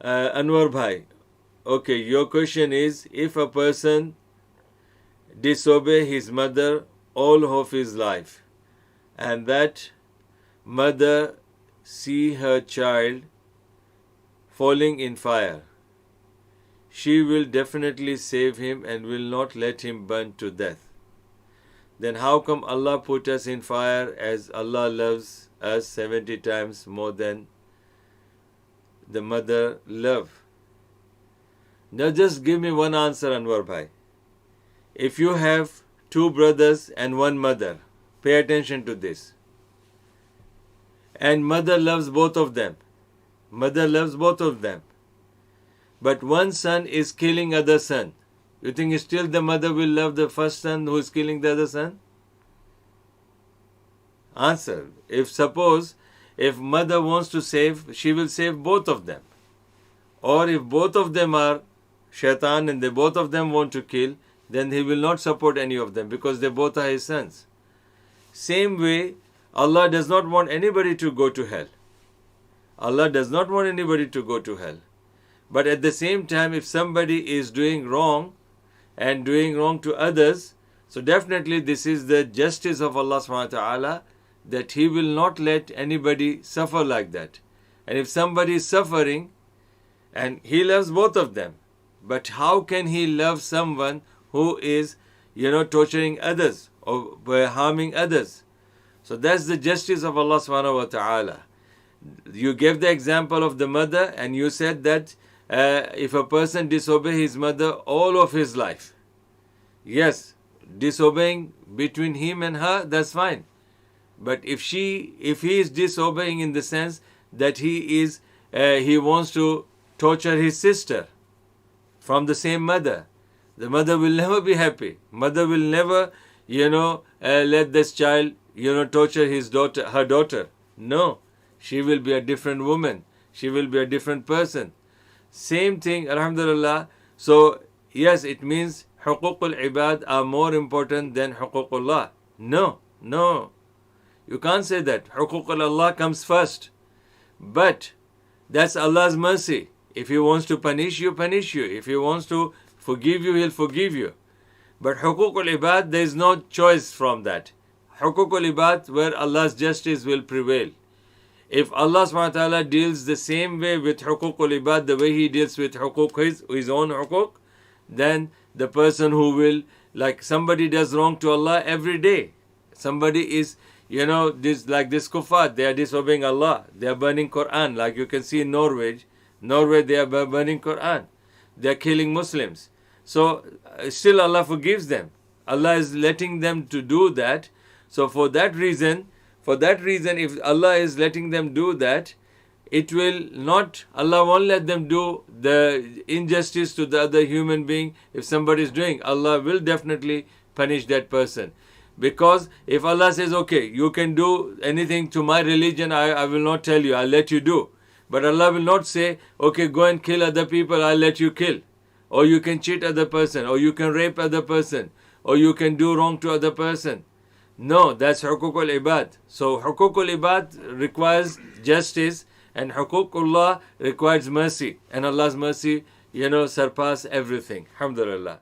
Anwar Bhai, okay, your question is, if a person disobey his mother all of his life, and that mother see her child falling in fire, she will definitely save him and will not let him burn to death. Then how come Allah put us in fire, as Allah loves us 70 times more than the mother love? Now just give me one answer, Anwar Bhai. If you have two brothers and one mother, pay attention to this. And mother loves both of them. Mother loves both of them. But one son is killing other son. You think still the mother will love the first son who is killing the other son? Answer. If mother wants to save, she will save both of them. Or if both of them are shaitan and both of them want to kill, then he will not support any of them because they both are his sons. Same way, Allah does not want anybody to go to hell. Allah does not want anybody to go to hell. But at the same time, if somebody is doing wrong and doing wrong to others, so definitely this is the justice of Allah subhanahu wa ta'ala, that He will not let anybody suffer like that. And if somebody is suffering, and He loves both of them, but how can He love someone who is, torturing others or harming others? So that's the justice of Allah subhanahu wa ta'ala. You gave the example of the mother, and you said that if a person disobey his mother all of his life, yes, disobeying between him and her, that's fine. But if he is disobeying in the sense that he wants to torture his sister from the same mother, the mother will never be happy. Mother will never, let this child, torture her daughter. No, she will be a different woman. She will be a different person. Same thing, alhamdulillah. So, yes, it means huququl ibad are more important than huququllah. No. You can't say that. Huququl Allah comes first. But that's Allah's mercy. If He wants to punish you, punish you. If He wants to forgive you, He'll forgive you. But huququl ibad, there is no choice from that. Huququl ibad, where Allah's justice will prevail. If Allah subhanahu wa ta'ala deals the same way with huququl ibad, the way He deals with his own huquq, then the person who will, like somebody does wrong to Allah every day. Somebody is, this kuffar, they are disobeying Allah. They are burning Quran, like you can see in Norway, they are burning Quran. They are killing Muslims. So still Allah forgives them. Allah is letting them to do that. So for that reason, if Allah is letting them do that, Allah won't let them do the injustice to the other human being. If somebody is doing, Allah will definitely punish that person. Because if Allah says, okay, you can do anything to my religion, I will not tell you, I'll let you do. But Allah will not say, okay, go and kill other people, I'll let you kill. Or you can cheat other person, or you can rape other person, or you can do wrong to other person. No, that's huququl ibad. So huququl ibad requires justice, and huququllah requires mercy. And Allah's mercy, surpass everything. Alhamdulillah.